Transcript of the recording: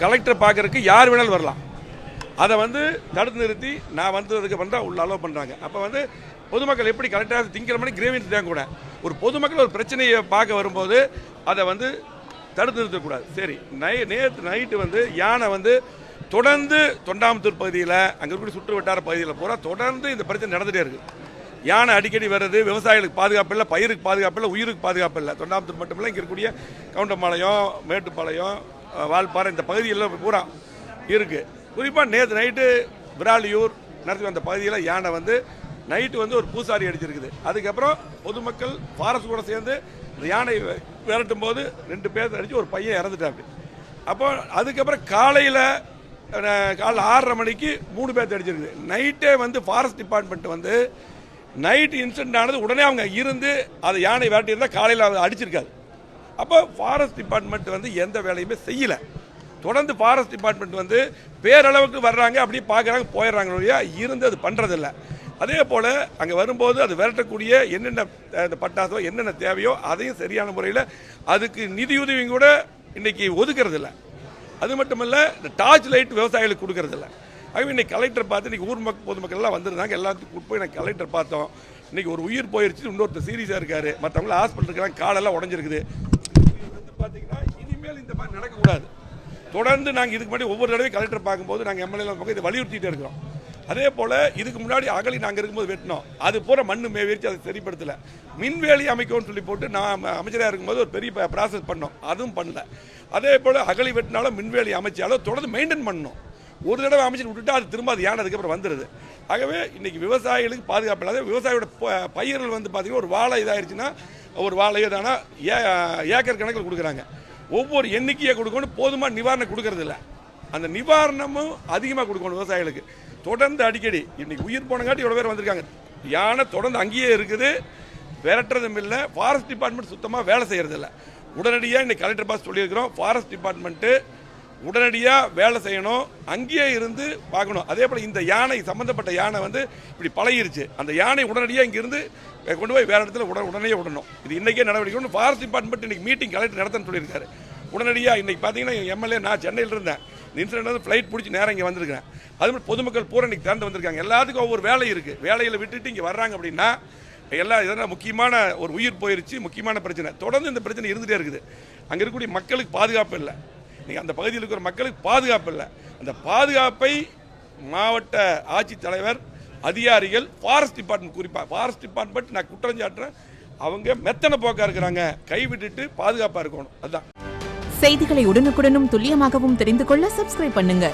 Collector பார்க்கறதுக்கு யார் வேணாலும் வரலாம். அதை வந்து தடுத்து நிறுத்தி நான் வந்ததுக்கு வந்தால் உள்ள அலோவ் பண்ணுறாங்க. அப்போ வந்து பொதுமக்கள் எப்படி கலெக்டர் திங்கக்கிழமை கிரேவியன்ஸ் தான் கூட ஒரு பொதுமக்கள் ஒரு பிரச்சனையை பார்க்க வரும்போது அதை வந்து தடுத்து நிறுத்தக்கூடாது. சரி, நேற்று நைட்டு வந்து யானை வந்து தொடர்ந்து தொண்டாமுத்தூர் பகுதியில் அங்கே இருக்கக்கூடிய சுற்று வட்டார பகுதியில் பூரா தொடர்ந்து இந்த பிரச்சனை நடந்துகிட்டே இருக்குது. யானை அடிக்கடி வர்றது விவசாயிகளுக்கு பாதுகாப்பு இல்லை, பயிருக்கு பாதுகாப்பு இல்லை, உயிருக்கு பாதுகாப்பு இல்லை. தொண்டாமுத்தூர் மட்டும் இல்லை, இங்கே இருக்கக்கூடிய கவுண்டம்பாளையம், மேட்டுப்பாளையம், வால்பாறை இந்த பகுதியில் பூரா இருக்குது. குறிப்பாக நேற்று நைட்டு விராலியூர் நடத்தி அந்த பகுதியில் யானை வந்து நைட்டு வந்து ஒரு பூசாரி அடிச்சிருக்குது. அதுக்கப்புறம் பொதுமக்கள் ஃபாரஸ்ட் கூட சேர்ந்து இந்த யானை விரட்டும் போது 2 பேர் அடித்து ஒரு பையன் இறந்துட்டாப்படி. அப்போ அதுக்கப்புறம் காலையில் 6:30 மணிக்கு 3 பேர் அடிச்சிருக்குது. நைட்டே வந்து ஃபாரஸ்ட் டிபார்ட்மெண்ட் வந்து நைட்டு இன்சிடென்ட் ஆனது உடனே அவங்க இருந்து அதை யானை விரட்டியிருந்தால் காலையில் அதை அடிச்சிருக்காது. அப்போ ஃபாரஸ்ட் டிபார்ட்மெண்ட் வந்து எந்த வேலையுமே செய்யலை. தொடர்ந்து ஃபாரஸ்ட் டிபார்ட்மெண்ட் வந்து பேரளவுக்கு வர்றாங்க, அப்படியே பார்க்குறாங்க, போயிடுறாங்க இல்லையா, இருந்து அது பண்ணுறதில்ல. அதே போல் அங்கே வரும்போது அது விரட்டக்கூடிய என்னென்ன பட்டாசோ என்னென்ன தேவையோ அதையும் சரியான முறையில் அதுக்கு நிதியுதவியும் கூட இன்றைக்கி ஒதுக்கிறதில்ல. அது மட்டும் இல்லை, இந்த டார்ச் லைட் விவசாயிகளுக்கு கொடுக்கறதில்ல. ஆகவே இன்றைக்கி கலெக்டர் பார்த்து இன்றைக்கி ஊர் பொதுமக்கள் எல்லாம் வந்திருந்தாங்க. எல்லாத்துக்கும் போய் நான் கலெக்டர் பார்த்தோம். இன்றைக்கி ஒரு உயிர் போயிடுச்சு, இன்னொருத்தர் சீரியஸாக இருக்கார், மற்றவங்கள ஹாஸ்பிட்டல் இருக்கிறாங்க, காலெல்லாம் உடஞ்சிருக்குது. வந்து பார்த்தீங்கன்னா இனிமேல் இந்த மாதிரி நடக்கக்கூடாது. தொடர்ந்து நாங்கள் இதுக்கு முன்னாடி ஒவ்வொரு தடவையும் கலெக்டர் பார்க்கும்போது நாங்கள் எம்எல்ஏ பக்கம் இதை வலியுறுத்திட்டே இருக்கிறோம். அதே போல் இதுக்கு முன்னாடி அகழி நாங்கள் இருக்கும்போது வெட்டினோம், அது பூரா மண்ணு மேவிச்சு அதை சரிப்படுத்தலை. மின்வேலி அமைக்கும்னு சொல்லி போட்டு நான் அமைச்சராக இருக்கும்போது ஒரு பெரிய ப்ராசஸ் பண்ணோம், அதுவும் பண்ணல. அதே போல் அகழி வெட்டினாலும் மின்வேலி அமைச்சாலும் தொடர்ந்து மெயின்டைன் பண்ணணும். ஒரு தடவை அமைச்சு விட்டுட்டு அது திரும்ப அது யானை அதுக்கப்புறம் வந்துடுது. ஆகவே இன்றைக்கி விவசாயிகளுக்கு பாதுகாப்பு இல்லாத விவசாயியோட பயிர்கள் வந்து பார்த்திங்கன்னா ஒரு வாழை இதாகிடுச்சுன்னா ஒரு வாழையோ தானே ஏக்கர் கணக்கில் கொடுக்குறாங்க. ஒவ்வொரு எண்ணிக்கையை கொடுக்கணும், போதுமான நிவாரணம் கொடுக்கறது இல்லை. அந்த நிவாரணமும் அதிகமாக கொடுக்கணும் விவசாயிகளுக்கு. தொடர்ந்து அடிக்கடி இன்றைக்கி உயிர் போனங்காட்டி இவ்வளோ பேர் வந்திருக்காங்க. யானை தொடர்ந்து அங்கேயே இருக்குது, விரட்டுறதும் இல்லை. ஃபாரஸ்ட் டிபார்ட்மெண்ட் சுத்தமாக வேலை செய்கிறதில்ல. உடனடியாக இன்றைக்கி கலெக்டர் பாஸ் சொல்லியிருக்கிறோம், ஃபாரஸ்ட் டிபார்ட்மெண்ட்டு உடனடியாக வேலை செய்யணும், அங்கேயே இருந்து பார்க்கணும். அதே போல் இந்த யானை சம்மந்தப்பட்ட யானை வந்து இப்படி பழகிருச்சு, அந்த யானை உடனடியாக இங்கேருந்து கொண்டு போய் வேறு இடத்துல உடனே விடணும். இது இன்றைக்கே நடவடிக்கை. ஃபாரஸ்ட் டிபார்ட்மெண்ட் இன்றைக்கி மீட்டிங் கலெக்டர் நடத்தன்னு சொல்லியிருக்காரு. உடனடியாக இன்றைக்கி பார்த்தீங்கன்னா எம்எல்ஏ நான் சென்னையில் இருந்தேன், இந்த இன்சிடென்ட் வந்து ஃப்ளைட் பிடிச்சி நேரம் இங்கே வந்திருக்கேன். அதுமாதிரி பொதுமக்கள் பூரா இன்றைக்கி திறந்து வந்திருக்காங்க. எல்லாத்துக்கும் ஒவ்வொரு வேலை இருக்குது. வேலையில் விட்டுட்டு இங்கே வர்றாங்க அப்படின்னா எல்லாம் இதெல்லாம் முக்கியமான ஒரு உயிர் போயிருச்சு, முக்கியமான பிரச்சனை. தொடர்ந்து இந்த பிரச்சனை இருந்துகிட்டே இருக்குது. அங்கே இருக்கக்கூடிய மக்களுக்கு பாதுகாப்பு இல்லை. நீங்கள் அந்த பகுதியில் இருக்கிற மக்களுக்கு பாதுகாப்பு இல்லை. அந்த பாதுகாப்பை மாவட்ட ஆட்சித்தலைவர், அதிகாரிகள், ஃபாரஸ்ட் டிபார்ட்மெண்ட், குறிப்பாக ஃபாரஸ்ட் டிபார்ட்மெண்ட் நான் குற்றம் சாட்டுறேன், அவங்க மெத்தனை போக்கா இருக்கிறாங்க. கைவிட்டுட்டு பாதுகாப்பாக இருக்கணும். அதுதான். செய்திகளை உடனுக்குடனும் துல்லியமாகவும் தெரிந்து கொள்ள சப்ஸ்கிரைப் பண்ணுங்க.